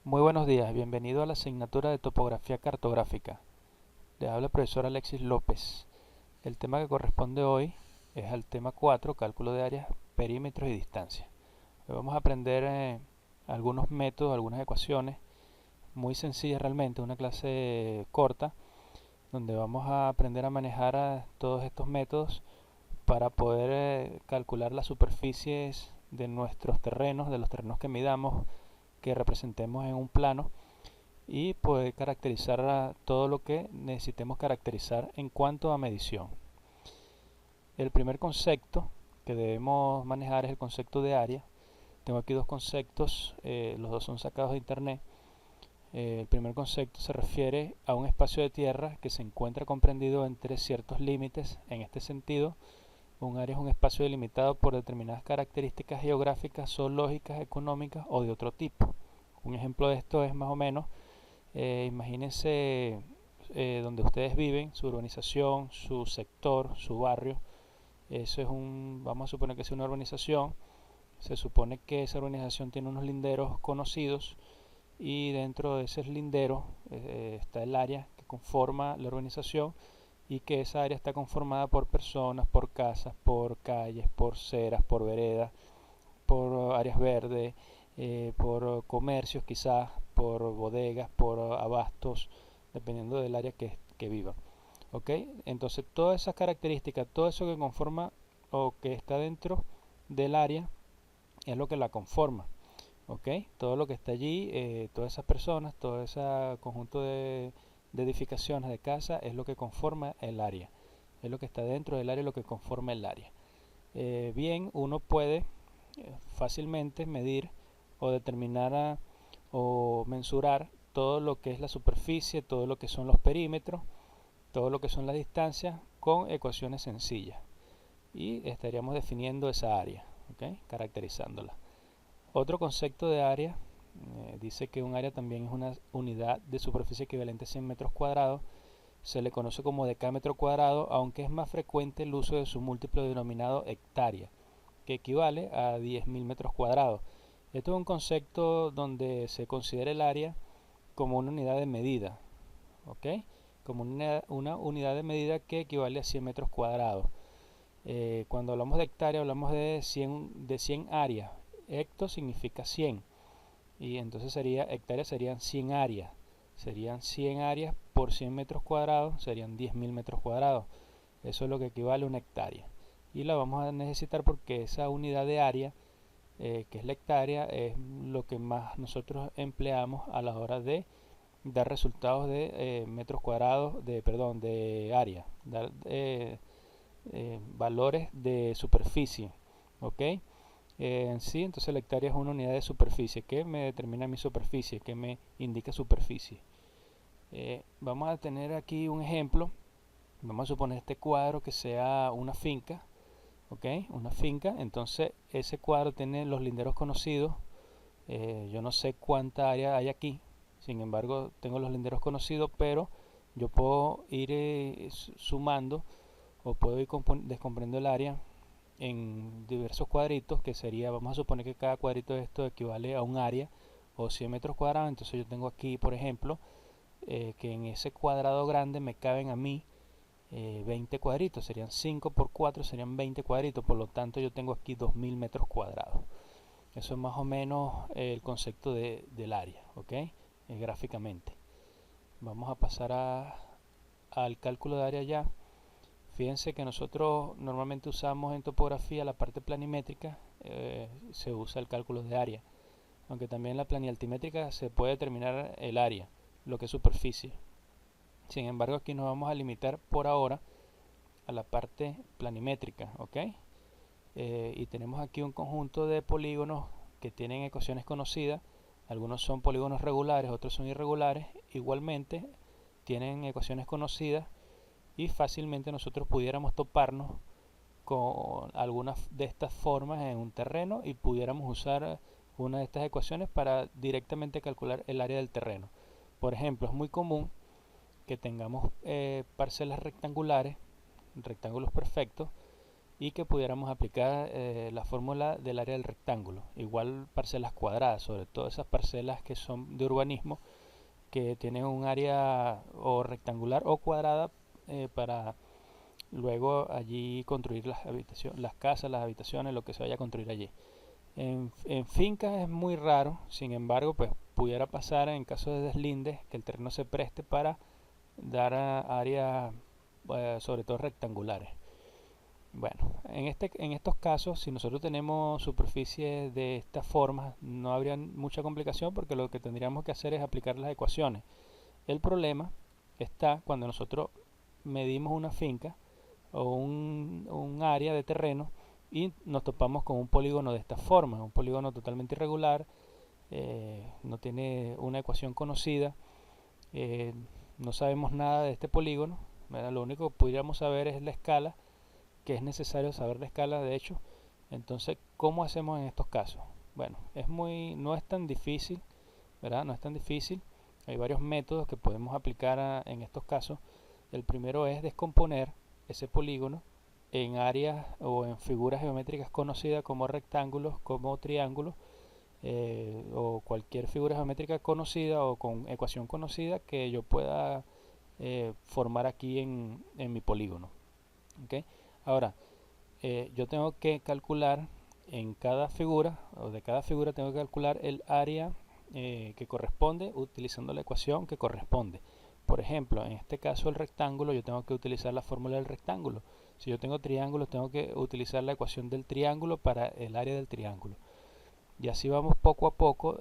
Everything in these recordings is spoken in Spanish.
Muy buenos días, bienvenido a la asignatura de topografía cartográfica. Le habla el profesor Alexis López. El tema que corresponde hoy es al tema 4, cálculo de áreas, perímetros y distancias. Hoy vamos a aprender algunos métodos, algunas ecuaciones muy sencillas realmente, una clase corta donde vamos a aprender a manejar todos estos métodos para poder calcular las superficies de nuestros terrenos, de los terrenos que midamos, que representemos en un plano y poder caracterizar todo lo que necesitemos caracterizar en cuanto a medición. El primer concepto que debemos manejar es el concepto de área. Tengo aquí dos conceptos, los dos son sacados de internet. El primer concepto se refiere a un espacio de tierra que se encuentra comprendido entre ciertos límites. En este sentido, un área es un espacio delimitado por determinadas características geográficas, zoológicas, económicas o de otro tipo. Un ejemplo de esto es más o menos imagínense donde ustedes viven, su urbanización, su sector, su barrio. Eso es vamos a suponer que es una urbanización. Se supone que esa urbanización tiene unos linderos conocidos y dentro de esos linderos está el área que conforma la urbanización y que esa área está conformada por personas, por casas, por calles, por aceras, por veredas, por áreas verdes, por comercios quizás, por bodegas, por abastos, dependiendo del área que viva. ¿Ok? Entonces todas esas características, todo eso que conforma o que está dentro del área es lo que la conforma. ¿Ok? Todo lo que está allí, todas esas personas, todo ese conjunto de edificaciones, de casas, es lo que conforma el área. Es lo que está dentro del área, lo que conforma el área. Bien, uno puede fácilmente medir o determinar o mensurar todo lo que es la superficie, todo lo que son los perímetros, todo lo que son las distancias con ecuaciones sencillas y estaríamos definiendo esa área, ¿okay? Caracterizándola. Otro concepto de área dice que un área también es una unidad de superficie equivalente a 100 metros cuadrados. Se le conoce como decámetro cuadrado, aunque es más frecuente el uso de su múltiplo denominado hectárea, que equivale a 10.000 metros cuadrados. Esto es un concepto donde se considera el área como una unidad de medida, ¿ok? Como una unidad de medida que equivale a 100 metros cuadrados. Cuando hablamos de hectárea hablamos de 100 áreas. Hecto significa 100 y entonces hectáreas serían 100 áreas. Serían 100 áreas por 100 metros cuadrados, serían 10.000 metros cuadrados. Eso es lo que equivale a una hectárea. Y la vamos a necesitar porque esa unidad de área, que es la hectárea, es lo que más nosotros empleamos a la hora de dar resultados de metros cuadrados, de área, dar valores de superficie, ¿ok? En sí, entonces la hectárea es una unidad de superficie. ¿Qué me determina mi superficie? ¿Qué me indica superficie? Vamos a tener aquí un ejemplo. Vamos a suponer este cuadro que sea una finca, ¿ok? Una finca. Entonces ese cuadro tiene los linderos conocidos. Yo no sé cuánta área hay aquí. Sin embargo, tengo los linderos conocidos, pero yo puedo ir sumando o puedo ir descomponiendo el área en diversos cuadritos, que sería, vamos a suponer que cada cuadrito de esto equivale a un área o 100 metros cuadrados. Entonces yo tengo aquí, por ejemplo, que en ese cuadrado grande me caben a mí 20 cuadritos, serían 5 por 4, serían 20 cuadritos, por lo tanto yo tengo aquí 2000 metros cuadrados. Eso es más o menos el concepto del área, ¿ok? Gráficamente. Vamos a pasar al cálculo de área ya. Fíjense que nosotros normalmente usamos en topografía la parte planimétrica, se usa el cálculo de área, aunque también en la planialtimétrica se puede determinar el área, lo que es superficie. Sin embargo, aquí nos vamos a limitar por ahora a la parte planimétrica, ¿ok? Y tenemos aquí un conjunto de polígonos que tienen ecuaciones conocidas. Algunos son polígonos regulares, otros son irregulares. Igualmente tienen ecuaciones conocidas y fácilmente nosotros pudiéramos toparnos con algunas de estas formas en un terreno y pudiéramos usar una de estas ecuaciones para directamente calcular el área del terreno. Por ejemplo, es muy común que tengamos parcelas rectangulares, rectángulos perfectos, y que pudiéramos aplicar la fórmula del área del rectángulo. Igual parcelas cuadradas, sobre todo esas parcelas que son de urbanismo, que tienen un área o rectangular o cuadrada para luego allí construir las habitaciones, las casas, las habitaciones, lo que se vaya a construir allí. En fincas es muy raro, sin embargo, pues pudiera pasar en caso de deslindes que el terreno se preste para dar a áreas, sobre todo rectangulares. Bueno, en estos casos, si nosotros tenemos superficies de esta forma, no habría mucha complicación porque lo que tendríamos que hacer es aplicar las ecuaciones. El problema está cuando nosotros medimos una finca o un área de terreno y nos topamos con un polígono de esta forma, un polígono totalmente irregular, no tiene una ecuación conocida, eh, no sabemos nada de este polígono, ¿verdad? Lo único que pudiéramos saber es la escala, que es necesario saber la escala de hecho. Entonces, ¿cómo hacemos en estos casos? Bueno, no es tan difícil, ¿verdad? No es tan difícil. Hay varios métodos que podemos aplicar en estos casos. El primero es descomponer ese polígono en áreas o en figuras geométricas conocidas como rectángulos, como triángulos, o cualquier figura geométrica conocida o con ecuación conocida que yo pueda formar aquí en mi polígono. ¿Okay? Ahora, yo tengo que calcular en cada figura, o de cada figura tengo que calcular el área que corresponde utilizando la ecuación que corresponde. Por ejemplo, en este caso el rectángulo, yo tengo que utilizar la fórmula del rectángulo. Si yo tengo triángulos, tengo que utilizar la ecuación del triángulo para el área del triángulo. Y así vamos poco a poco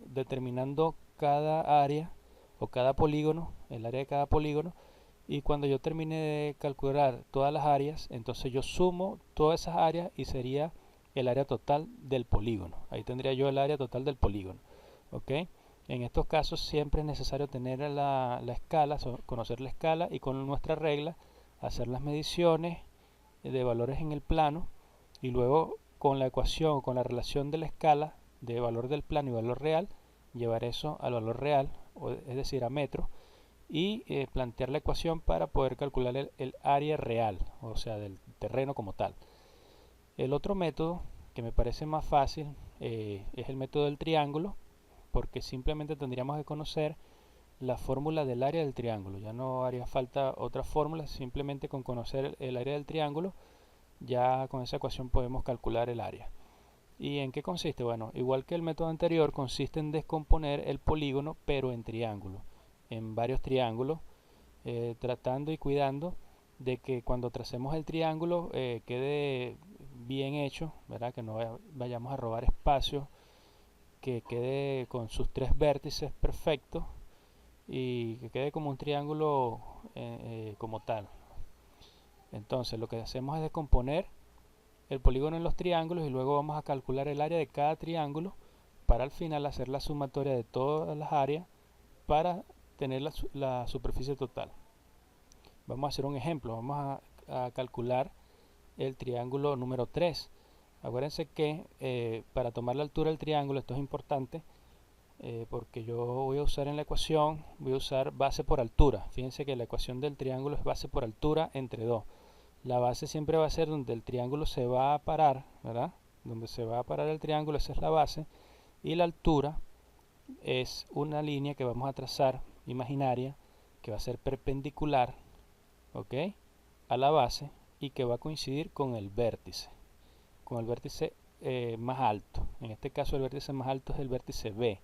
determinando cada área o cada polígono, el área de cada polígono. Y cuando yo termine de calcular todas las áreas, entonces yo sumo todas esas áreas y sería el área total del polígono. Ahí tendría yo el área total del polígono. ¿Ok? En estos casos siempre es necesario tener la escala, conocer la escala y con nuestra regla hacer las mediciones de valores en el plano y luego con la ecuación, con la relación de la escala de valor del plano y valor real, llevar eso al valor real, es decir, a metro, y plantear la ecuación para poder calcular el área real, o sea, del terreno como tal. El otro método que me parece más fácil es el método del triángulo, porque simplemente tendríamos que conocer la fórmula del área del triángulo. Ya no haría falta otra fórmula, simplemente con conocer el área del triángulo, ya con esa ecuación podemos calcular el área. ¿Y en qué consiste? Bueno, igual que el método anterior, consiste en descomponer el polígono, pero en triángulo, en varios triángulos, tratando y cuidando de que cuando tracemos el triángulo quede bien hecho, ¿verdad? Que no vayamos a robar espacio, que quede con sus tres vértices perfectos y que quede como un triángulo como tal. Entonces lo que hacemos es descomponer el polígono en los triángulos y luego vamos a calcular el área de cada triángulo para al final hacer la sumatoria de todas las áreas para tener la superficie total. Vamos a hacer un ejemplo, vamos a calcular el triángulo número 3. Acuérdense que para tomar la altura del triángulo, esto es importante, porque yo voy a usar en la ecuación, voy a usar base por altura. Fíjense que la ecuación del triángulo es base por altura entre 2. La base siempre va a ser donde el triángulo se va a parar, ¿verdad? Donde se va a parar el triángulo, esa es la base. Y la altura es una línea que vamos a trazar, imaginaria, que va a ser perpendicular, ¿ok?, a la base y que va a coincidir con el vértice más alto. En este caso el vértice más alto es el vértice B.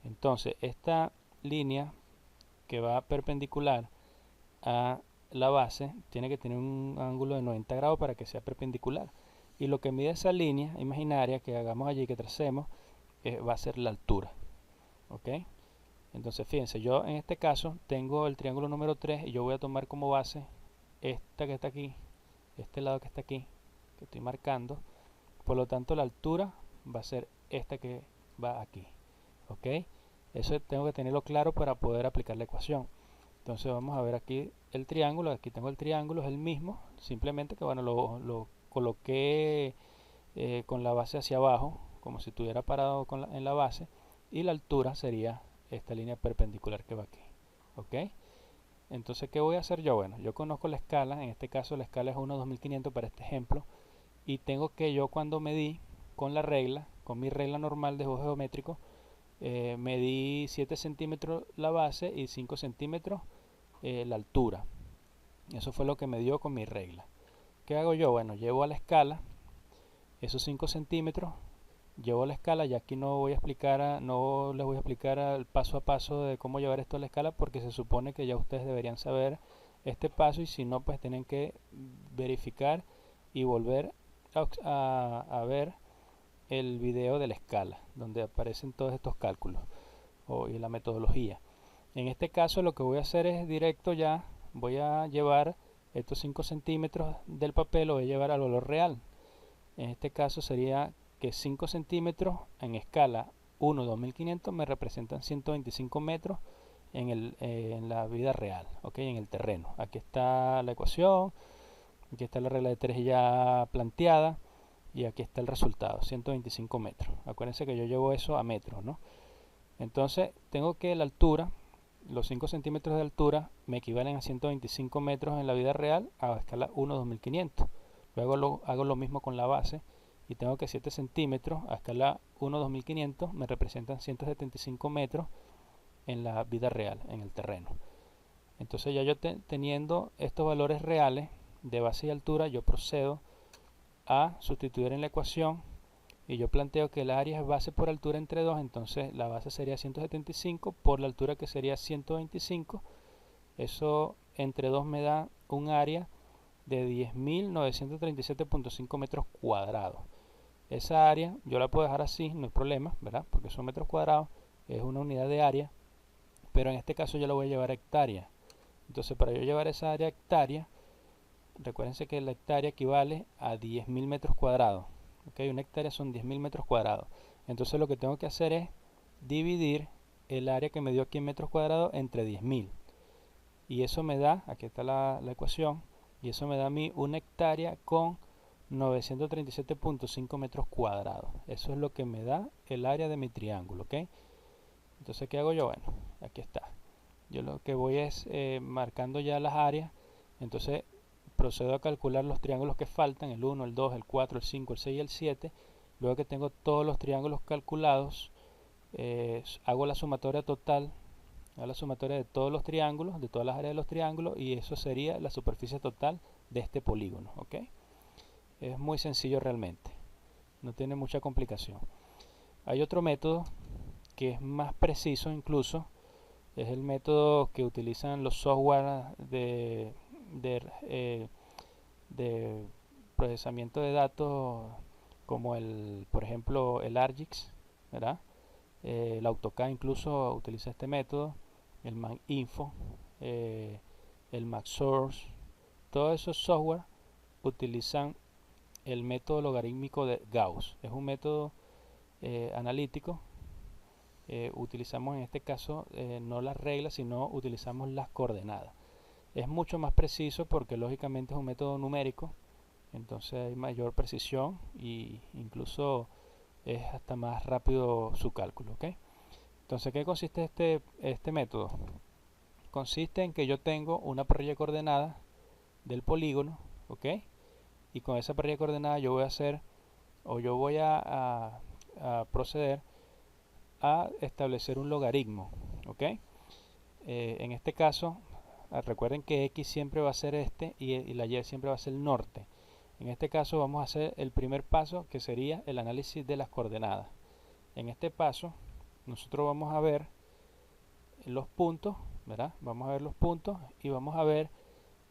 Entonces esta línea que va perpendicular a la base tiene que tener un ángulo de 90 grados para que sea perpendicular. Y lo que mide esa línea imaginaria que hagamos allí, que tracemos, va a ser la altura. ¿Ok? Entonces fíjense, yo en este caso tengo el triángulo número 3 y yo voy a tomar como base esta que está aquí, este lado que está aquí, que estoy marcando. Por lo tanto la altura va a ser esta que va aquí. ¿Ok? Eso tengo que tenerlo claro para poder aplicar la ecuación. Entonces vamos a ver aquí el triángulo, aquí tengo el triángulo, es el mismo, simplemente que bueno, lo coloqué con la base hacia abajo, como si estuviera parado en la base, y la altura sería esta línea perpendicular que va aquí. ¿Ok? Entonces, ¿qué voy a hacer yo? Bueno, yo conozco la escala, en este caso la escala es 1/2500 para este ejemplo, y tengo que yo cuando medí con la regla, con mi regla normal de juego geométrico, medí 7 centímetros la base y 5 centímetros la altura. Eso fue lo que me dio con mi regla. ¿Qué hago yo? Bueno, llevo a la escala esos 5 centímetros, llevo a la escala, y aquí no voy a explicar, no les voy a explicar el paso a paso de cómo llevar esto a la escala, porque se supone que ya ustedes deberían saber este paso, y si no, pues tienen que verificar y volver a ver el video de la escala, donde aparecen todos estos cálculos y la metodología. En este caso lo que voy a hacer es directo ya, voy a llevar estos 5 centímetros del papel, lo voy a llevar al valor real. En este caso sería que 5 centímetros en escala 1/2500 me representan 125 metros en la vida real, ¿okay? En el terreno. Aquí está la ecuación, aquí está la regla de 3 ya planteada, y aquí está el resultado, 125 metros. Acuérdense que yo llevo eso a metros, ¿no? Entonces tengo que la altura, los 5 centímetros de altura me equivalen a 125 metros en la vida real a escala 1/2500. Luego hago lo mismo con la base, y tengo que 7 centímetros a escala 1/2500 me representan 175 metros en la vida real, en el terreno. Entonces ya yo teniendo estos valores reales de base y altura, yo procedo a sustituir en la ecuación, y yo planteo que el área es base por altura entre 2, entonces la base sería 175 por la altura, que sería 125. Eso entre 2 me da un área de 10.937.5 metros cuadrados. Esa área yo la puedo dejar así, no hay problema, ¿verdad? Porque son metros cuadrados, es una unidad de área, pero en este caso yo la voy a llevar a hectárea. Entonces, para yo llevar esa área a hectárea, recuérdense que la hectárea equivale a 10.000 metros cuadrados. ¿Okay? Una hectárea son 10.000 metros cuadrados. Entonces lo que tengo que hacer es dividir el área que me dio aquí en metros cuadrados entre 10.000. Y eso me da, aquí está la ecuación, y eso me da a mí una hectárea con 937.5 metros cuadrados. Eso es lo que me da el área de mi triángulo. ¿Okay? Entonces, ¿qué hago yo? Bueno, aquí está. Yo lo que voy es marcando ya las áreas. Entonces procedo a calcular los triángulos que faltan, el 1, el 2, el 4, el 5, el 6 y el 7. Luego que tengo todos los triángulos calculados, hago la sumatoria total, hago la sumatoria de todos los triángulos, de todas las áreas de los triángulos, y eso sería la superficie total de este polígono. ¿Okay? Es muy sencillo realmente, no tiene mucha complicación. Hay otro método que es más preciso incluso, es el método que utilizan los software de procesamiento de datos, como por ejemplo el ARGIS, ¿verdad? El AutoCAD incluso utiliza este método, el ManInfo, el MaxSource. Todos esos software utilizan el método logarítmico de Gauss. Es un método analítico. Utilizamos en este caso no las reglas, sino utilizamos las coordenadas. Es mucho más preciso porque lógicamente es un método numérico, entonces hay mayor precisión, y incluso es hasta más rápido su cálculo. ¿Okay? Entonces, ¿qué consiste este método? Consiste en que yo tengo una parrilla de coordenadas del polígono, ¿okay? Y con esa parrilla de coordenadas yo voy a hacer, o yo voy a proceder a establecer un logaritmo. ¿Okay? En este caso, recuerden que X siempre va a ser este, y la Y siempre va a ser el norte. En este caso vamos a hacer el primer paso, que sería el análisis de las coordenadas. En este paso nosotros vamos a ver los puntos, ¿verdad? Vamos a ver los puntos y vamos a ver,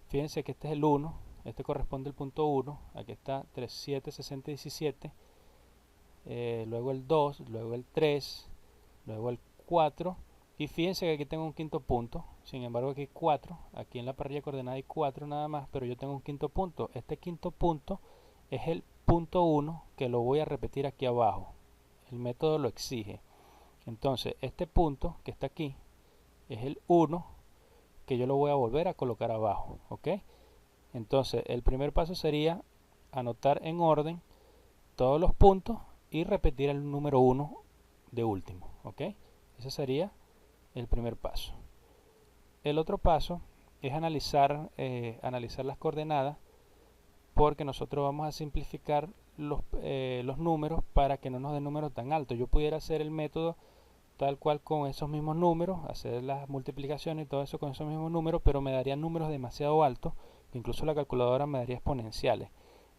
fíjense que este es el 1, este corresponde al punto 1, aquí está 37, 60, 17, luego el 2, luego el 3, luego el 4, y fíjense que aquí tengo un quinto punto. Sin embargo, aquí hay 4, aquí en la parrilla coordenada hay 4 nada más, pero yo tengo un quinto punto. Este quinto punto es el punto 1, que lo voy a repetir aquí abajo, el método lo exige. Entonces este punto que está aquí es el 1, que yo lo voy a volver a colocar abajo. ¿Ok? Entonces el primer paso sería anotar en orden todos los puntos y repetir el número 1 de último. ¿Ok? Ese sería el primer paso. El otro paso es analizar las coordenadas, porque nosotros vamos a simplificar los números para que no nos den números tan altos. Yo pudiera hacer el método tal cual con esos mismos números, hacer las multiplicaciones y todo eso con esos mismos números, pero me darían números demasiado altos, que incluso la calculadora me daría exponenciales.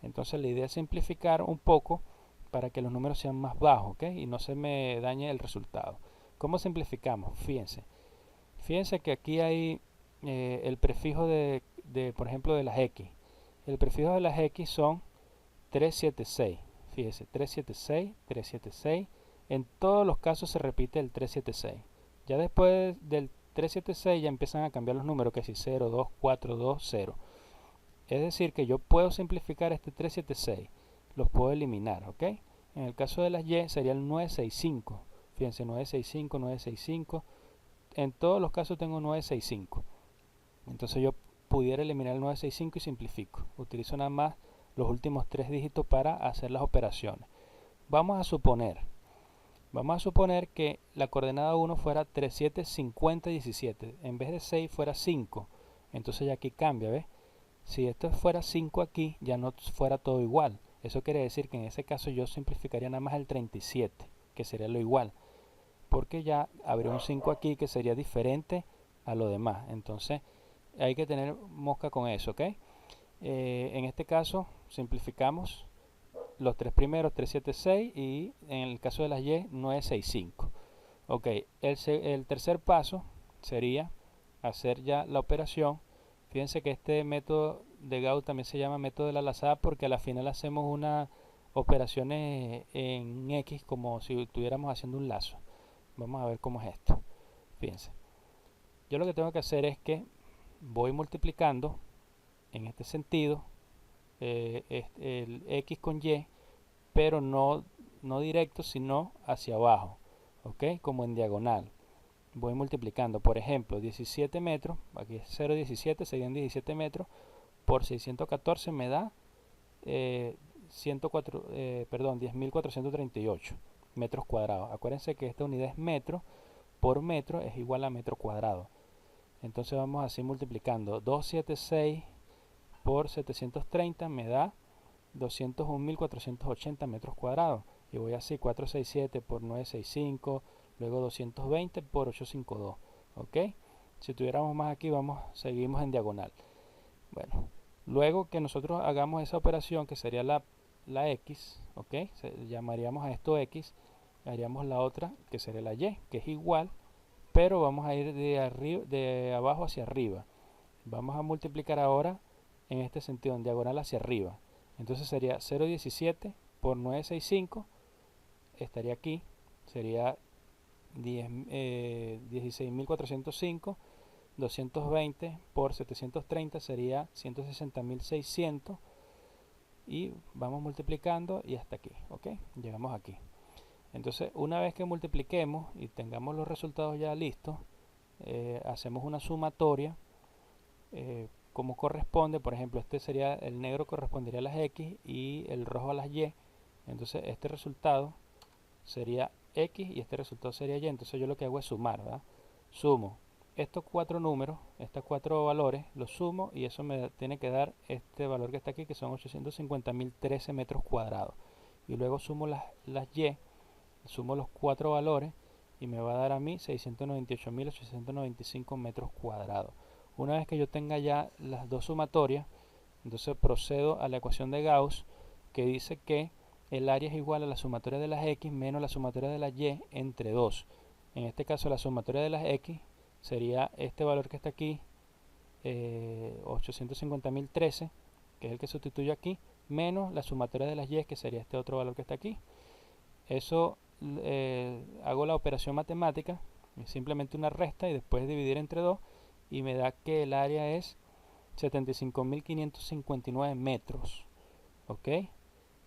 Entonces la idea es simplificar un poco para que los números sean más bajos, ¿ok? Y no se me dañe el resultado. ¿Cómo simplificamos? Fíjense que aquí hay el prefijo por ejemplo, de las X. El prefijo de las X son 376. Fíjese, 376, 376. En todos los casos se repite el 376. Ya después del 376 ya empiezan a cambiar los números, que si 0, 2, 4, 2, 0. Es decir, que yo puedo simplificar este 376. Los puedo eliminar, ¿ok? En el caso de las Y sería el 965. Fíjense, 965, 965. En todos los casos tengo 965. Entonces yo pudiera eliminar el 965 y simplifico. Utilizo nada más los últimos 3 dígitos para hacer las operaciones. Vamos a suponer que la coordenada 1 fuera 37, 50, 17. En vez de 6 fuera 5. Entonces ya aquí cambia, ¿ves? Si esto fuera 5 aquí, ya no fuera todo igual. Eso quiere decir que en ese caso yo simplificaría nada más el 37, que sería lo igual. Porque ya habría un 5 aquí que sería diferente a lo demás. Entonces hay que tener mosca con eso, ¿ok? En este caso simplificamos los tres primeros, 376, y en el caso de las Y, 965. Ok, el tercer paso sería hacer ya la operación. Fíjense que este método de Gauss también se llama método de la lazada, porque a la final hacemos unas operaciones en X como si estuviéramos haciendo un lazo. Vamos a ver cómo es esto. Fíjense, yo lo que tengo que hacer es que voy multiplicando en este sentido el X con Y, pero no directo, sino hacia abajo, ¿ok? Como en diagonal. Voy multiplicando, por ejemplo, 17 metros, aquí es 0,17, serían 17 metros, por 614 me da 10.438 metros cuadrados. Acuérdense que esta unidad es metro, por metro es igual a metro cuadrado. Entonces vamos así multiplicando. 276 por 730 me da 201.480 metros cuadrados. Y voy así, 467 por 965, luego 220 por 852. ¿Ok? Si tuviéramos más aquí, seguimos en diagonal. Bueno, luego que nosotros hagamos esa operación, que sería la X, ¿ok? Llamaríamos a esto X, haríamos la otra, que sería la Y, que es igual, pero vamos a ir de abajo hacia arriba. Vamos a multiplicar ahora en este sentido, en diagonal hacia arriba. Entonces sería 0,17 por 965, estaría aquí, sería 16.405. 220 por 730 sería 160.600, y vamos multiplicando y hasta aquí, ¿ok? Llegamos aquí. Entonces, una vez que multipliquemos y tengamos los resultados ya listos, hacemos una sumatoria como corresponde. Por ejemplo, el negro correspondería a las X y el rojo a las Y. Entonces este resultado sería X y este resultado sería Y. Entonces yo lo que hago es sumar, ¿verdad? Sumo estos 4 números, estos 4 valores, los sumo, y eso me tiene que dar este valor que está aquí, que son 850.013 metros cuadrados. Y luego sumo las Y, sumo los 4 valores, y me va a dar a mí 698.895 metros cuadrados. Una vez que yo tenga ya las dos sumatorias, entonces procedo a la ecuación de Gauss, que dice que el área es igual a la sumatoria de las X menos la sumatoria de las Y entre 2. En este caso la sumatoria de las X sería este valor que está aquí, 850.013, que es el que sustituyo aquí, menos la sumatoria de las Y, que sería este otro valor que está aquí. Eso hago la operación matemática, es simplemente una resta y después dividir entre 2, y me da que el área es 75.559 metros, ¿ok?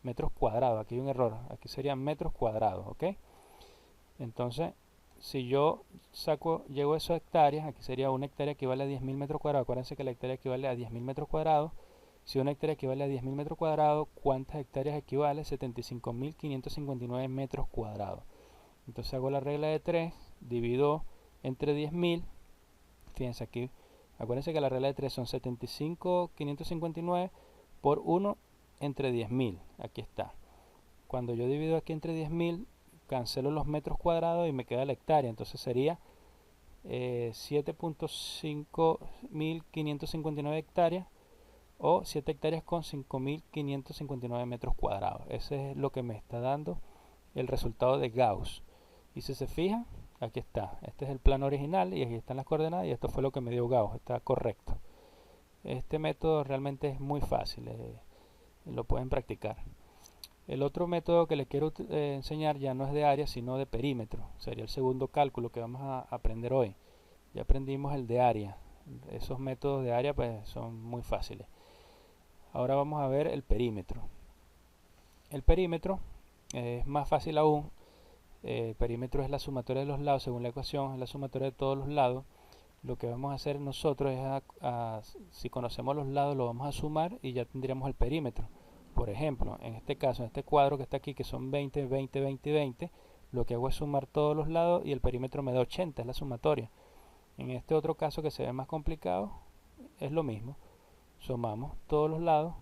Metros cuadrados, aquí hay un error, aquí serían metros cuadrados, ¿ok? Entonces, si yo llego a esas hectáreas, aquí sería una hectárea equivale a 10.000 metros cuadrados. Acuérdense que la hectárea equivale a 10.000 metros cuadrados. Si una hectárea equivale a 10.000 metros cuadrados, ¿cuántas hectáreas equivale? 75.559 metros cuadrados. Entonces hago la regla de 3, divido entre 10.000. Fíjense aquí, Acuérdense que la regla de 3 son 75.559 por 1 entre 10.000. Aquí está. Cuando yo divido aquí entre 10.000, cancelo los metros cuadrados y me queda la hectárea. Entonces sería 7.559 hectáreas o 7 hectáreas con 5.559 metros cuadrados. Ese es lo que me está dando el resultado de Gauss. Y si se fijan, aquí está. Este es el plano original y aquí están las coordenadas y esto fue lo que me dio Gauss. Está correcto. Este método realmente es muy fácil. Lo pueden practicar. El otro método que les quiero enseñar ya no es de área, sino de perímetro. Sería el segundo cálculo que vamos a aprender hoy. Ya aprendimos el de área. Esos métodos de área pues son muy fáciles. Ahora vamos a ver el perímetro. El perímetro es más fácil aún. El perímetro es la sumatoria de los lados, según la ecuación, es la sumatoria de todos los lados. Lo que vamos a hacer nosotros es, si conocemos los lados, lo vamos a sumar y ya tendríamos el perímetro. Por ejemplo, en este caso, en este cuadro que está aquí, que son 20, 20, 20 y 20, lo que hago es sumar todos los lados y el perímetro me da 80, es la sumatoria. En este otro caso que se ve más complicado, es lo mismo. Sumamos todos los lados,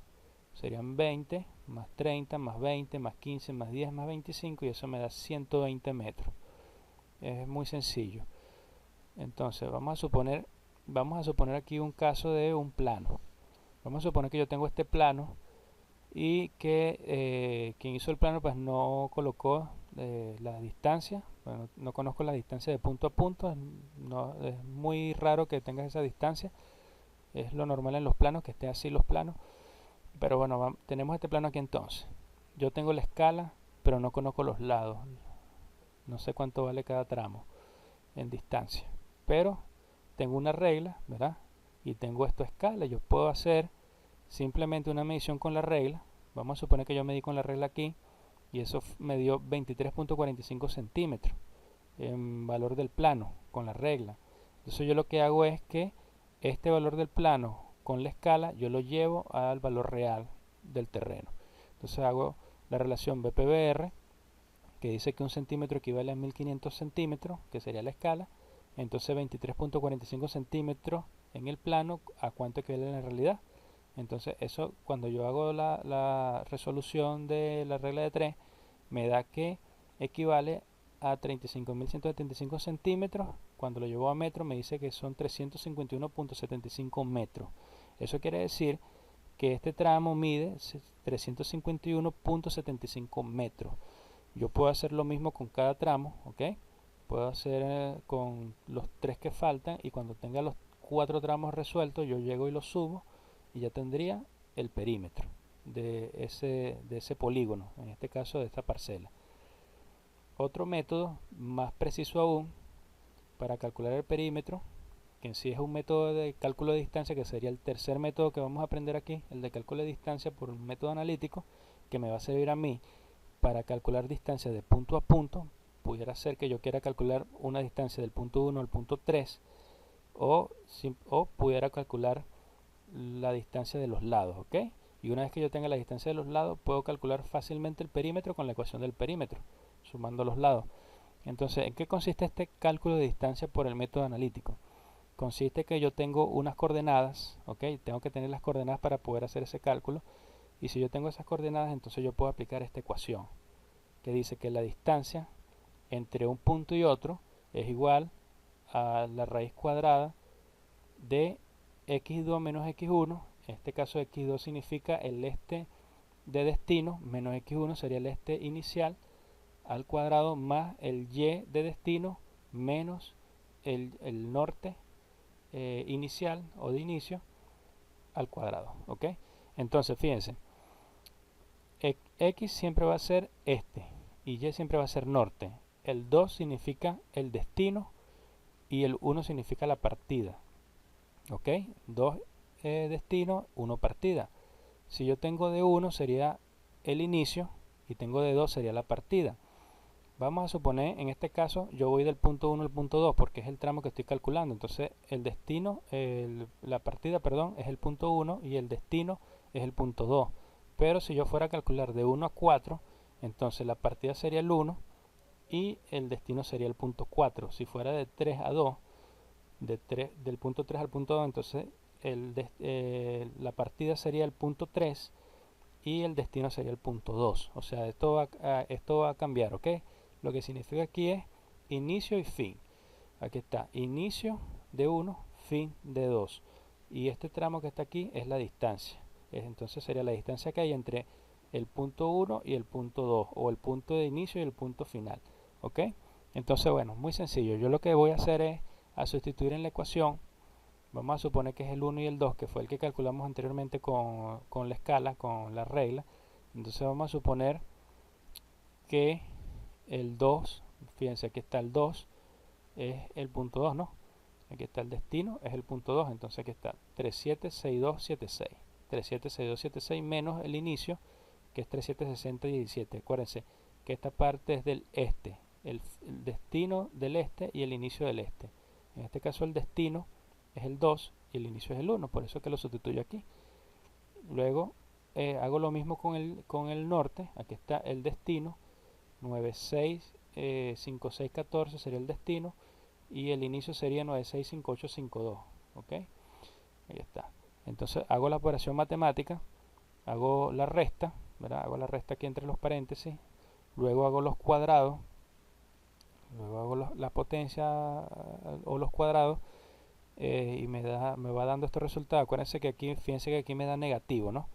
serían 20 más 30 más 20 más 15 más 10 más 25 y eso me da 120 metros. Es muy sencillo. Entonces vamos a suponer aquí un caso de un plano. Vamos a suponer que yo tengo este plano y que quien hizo el plano pues no colocó la distancia. Bueno, no conozco la distancia de punto a punto, no, es muy raro que tengas esa distancia. Es lo normal en los planos, que estén así los planos. Pero bueno, tenemos este plano aquí entonces. Yo tengo la escala, pero no conozco los lados. No sé cuánto vale cada tramo en distancia. Pero tengo una regla, ¿verdad? Y tengo esto a escala. Yo puedo hacer simplemente una medición con la regla. Vamos a suponer que yo medí con la regla aquí. Y eso me dio 23.45 centímetros en valor del plano con la regla. Entonces yo lo que hago es que este valor del plano con la escala yo lo llevo al valor real del terreno. Entonces hago la relación BPBR, que dice que un centímetro equivale a 1500 centímetros, que sería la escala. Entonces 23.45 centímetros en el plano, ¿a cuánto equivale en la realidad? Entonces eso, cuando yo hago la resolución de la regla de 3, me da que equivale a 35.175 centímetros. Cuando lo llevo a metro me dice que son 351.75 metros. Eso quiere decir que este tramo mide 351.75 metros. Yo puedo hacer lo mismo con cada tramo, ¿ok? Puedo hacer con los 3 que faltan y cuando tenga los 4 tramos resueltos yo llego y los subo y ya tendría el perímetro de ese polígono, en este caso de esta parcela. Otro método más preciso aún para calcular el perímetro, que en sí es un método de cálculo de distancia, que sería el tercer método que vamos a aprender aquí, el de cálculo de distancia por un método analítico, que me va a servir a mí para calcular distancia de punto a punto. Pudiera ser que yo quiera calcular una distancia del punto 1 al punto 3 o pudiera calcular la distancia de los lados, ¿ok? Y una vez que yo tenga la distancia de los lados, puedo calcular fácilmente el perímetro con la ecuación del perímetro, sumando los lados. Entonces, ¿en qué consiste este cálculo de distancia por el método analítico? Consiste que yo tengo unas coordenadas, ¿ok? Tengo que tener las coordenadas para poder hacer ese cálculo. Y si yo tengo esas coordenadas, entonces yo puedo aplicar esta ecuación, que dice que la distancia entre un punto y otro es igual a la raíz cuadrada de x2 menos x1. En este caso x2 significa el este de destino, menos x1 sería el este inicial, al cuadrado más el y de destino menos el norte inicial o de inicio al cuadrado, ¿ok? Entonces fíjense, x siempre va a ser este y y siempre va a ser norte. El 2 significa el destino y el 1 significa la partida, ¿ok? 2 destino, 1 partida. Si yo tengo de 1 sería el inicio y tengo de 2 sería la partida. Vamos a suponer, en este caso, yo voy del punto 1 al punto 2 porque es el tramo que estoy calculando. Entonces, el destino, la partida, perdón, es el punto 1 y el destino es el punto 2. Pero si yo fuera a calcular de 1 a 4, entonces la partida sería el 1 y el destino sería el punto 4. Si fuera de 3 a 2, del punto 3 al punto 2, entonces la partida sería el punto 3 y el destino sería el punto 2. O sea, esto va a cambiar, ¿ok? Lo que significa aquí es inicio y fin. Aquí está, inicio de 1, fin de 2. Y este tramo que está aquí es la distancia. Entonces sería la distancia que hay entre el punto 1 y el punto 2, o el punto de inicio y el punto final. ¿Ok? Entonces, bueno, muy sencillo. Yo lo que voy a hacer es a sustituir en la ecuación. Vamos a suponer que es el 1 y el 2, que fue el que calculamos anteriormente con la escala, con la regla. Entonces vamos a suponer que el 2, fíjense, aquí está el 2, es el punto 2, ¿no? Aquí está el destino, es el punto 2, entonces aquí está 376276. 376276 menos el inicio, que es 376017. Acuérdense que esta parte es del este, el destino del este y el inicio del este. En este caso el destino es el 2 y el inicio es el 1, por eso que lo sustituyo aquí. Luego hago lo mismo con el norte, aquí está el destino, 965614 sería el destino, y el inicio sería 965852. ¿Ok? Ahí está. Entonces hago la operación matemática, hago la resta, ¿verdad? Hago la resta aquí entre los paréntesis, luego hago los cuadrados, luego hago la potencia o los cuadrados, y me va dando este resultado. Acuérdense que aquí, fíjense que aquí me da negativo, ¿no?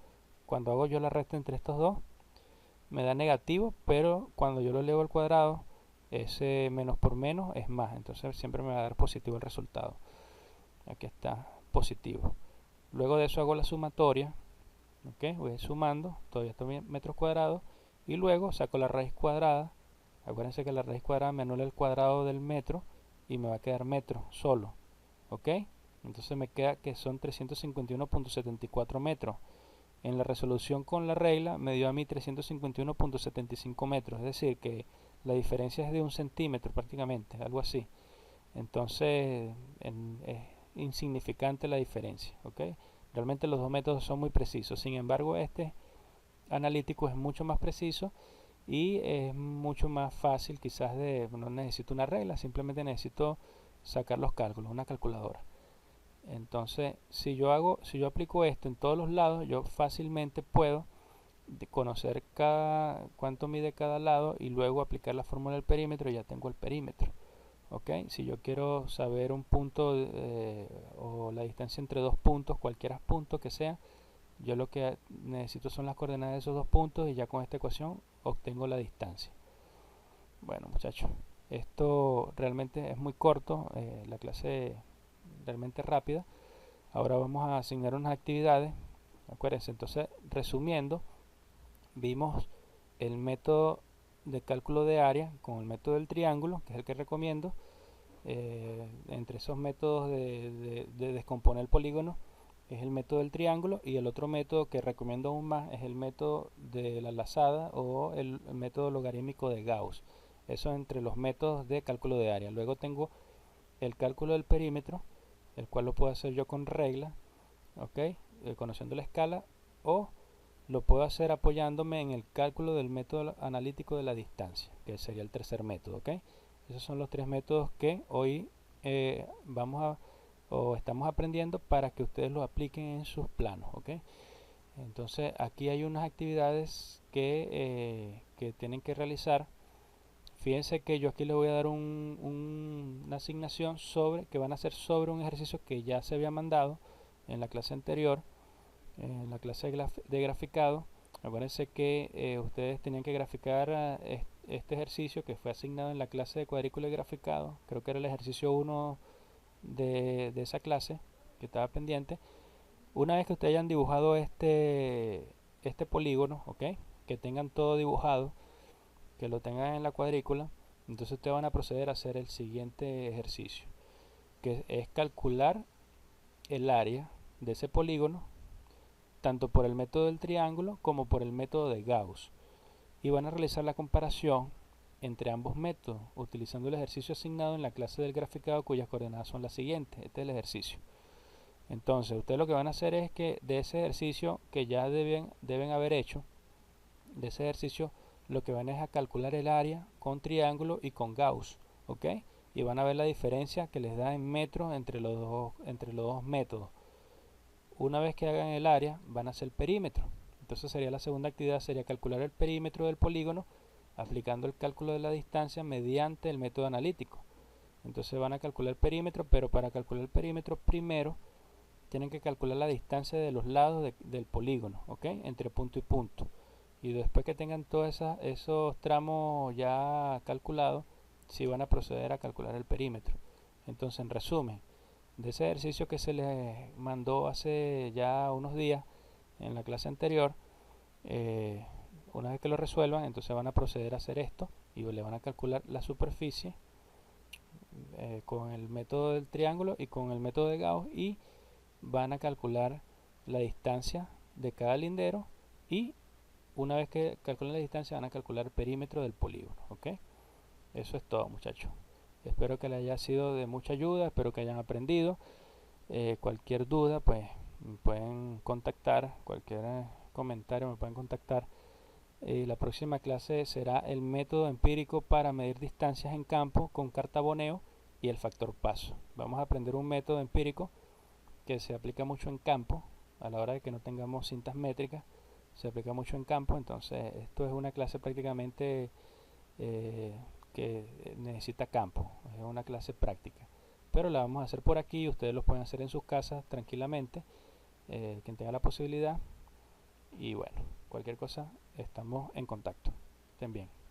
Cuando hago yo la resta entre estos dos, me da negativo, pero cuando yo lo elevo al cuadrado, ese menos por menos es más, entonces siempre me va a dar positivo el resultado. Aquí está, positivo. Luego de eso hago la sumatoria, ¿ok? Voy sumando, todavía estoy en metros cuadrados, y luego saco la raíz cuadrada. Acuérdense que la raíz cuadrada me anula el cuadrado del metro y me va a quedar metro solo, ¿ok? Entonces me queda que son 351.74 metros. En la resolución con la regla me dio a mí 351.75 metros, es decir, que la diferencia es de 1 centímetro prácticamente, algo así. Entonces es insignificante la diferencia, ¿ok? Realmente los dos métodos son muy precisos, sin embargo este analítico es mucho más preciso y es mucho más fácil, quizás no necesito una regla, simplemente necesito sacar los cálculos, una calculadora. Entonces, si yo aplico esto en todos los lados, yo fácilmente puedo conocer cuánto mide cada lado y luego aplicar la fórmula del perímetro y ya tengo el perímetro. ¿Ok? Si yo quiero saber un punto o la distancia entre dos puntos, cualquiera punto que sea, yo lo que necesito son las coordenadas de esos dos puntos y ya con esta ecuación obtengo la distancia. Bueno, muchachos, esto realmente es muy corto, la clase realmente rápida. Ahora vamos a asignar unas actividades. Acuérdense, entonces, resumiendo, vimos el método de cálculo de área con el método del triángulo, que es el que recomiendo. Entre esos métodos de descomponer el polígono es el método del triángulo, y el otro método que recomiendo aún más es el método de la lazada o el método logarítmico de Gauss. Eso entre los métodos de cálculo de área. Luego tengo el cálculo del perímetro, el cual lo puedo hacer yo con regla, ¿ok? Conociendo la escala, o lo puedo hacer apoyándome en el cálculo del método analítico de la distancia, que sería el tercer método, ¿ok? Esos son los tres métodos que hoy estamos aprendiendo para que ustedes lo apliquen en sus planos, ¿ok? Entonces aquí hay unas actividades que tienen que realizar. Fíjense que yo aquí les voy a dar una asignación que van a hacer sobre un ejercicio que ya se había mandado en la clase anterior, en la clase de graficado. Acuérdense que ustedes tenían que graficar este ejercicio que fue asignado en la clase de cuadrícula y graficado. Creo que era el ejercicio 1 de esa clase que estaba pendiente. Una vez que ustedes hayan dibujado este polígono, ¿ok? Que tengan todo dibujado, que lo tengan en la cuadrícula, entonces ustedes van a proceder a hacer el siguiente ejercicio, que es calcular el área de ese polígono, tanto por el método del triángulo como por el método de Gauss, y van a realizar la comparación entre ambos métodos utilizando el ejercicio asignado en la clase del graficado, cuyas coordenadas son las siguientes. Este es el ejercicio. Entonces ustedes lo que van a hacer es que de ese ejercicio que ya deben haber hecho, de ese ejercicio lo que van es a calcular el área con triángulo y con Gauss, ¿ok? y van a ver la diferencia que les da en metros entre los dos métodos. Una vez que hagan el área, van a hacer el perímetro. Entonces sería la segunda actividad, sería calcular el perímetro del polígono aplicando el cálculo de la distancia mediante el método analítico. Entonces van a calcular el perímetro, pero para calcular el perímetro primero tienen que calcular la distancia de los lados del polígono, ¿ok? Entre punto y punto. Y después que tengan todos esos tramos ya calculados, sí van a proceder a calcular el perímetro. Entonces, en resumen, de ese ejercicio que se les mandó hace ya unos días en la clase anterior, una vez que lo resuelvan, entonces van a proceder a hacer esto y le van a calcular la superficie con el método del triángulo y con el método de Gauss, y van a calcular la distancia de cada lindero, y una vez que calculen la distancia van a calcular el perímetro del polígono, ¿ok? Eso es todo, muchachos. Espero que les haya sido de mucha ayuda, espero que hayan aprendido. Cualquier duda, pues me pueden contactar, cualquier comentario me pueden contactar. La próxima clase será el método empírico para medir distancias en campo con cartaboneo y el factor paso. Vamos a aprender un método empírico que se aplica mucho en campo, a la hora de que no tengamos cintas métricas, se aplica mucho en campo. Entonces esto es una clase prácticamente que necesita campo, es una clase práctica, pero la vamos a hacer por aquí, ustedes lo pueden hacer en sus casas tranquilamente, quien tenga la posibilidad. Y bueno, cualquier cosa estamos en contacto. Estén bien.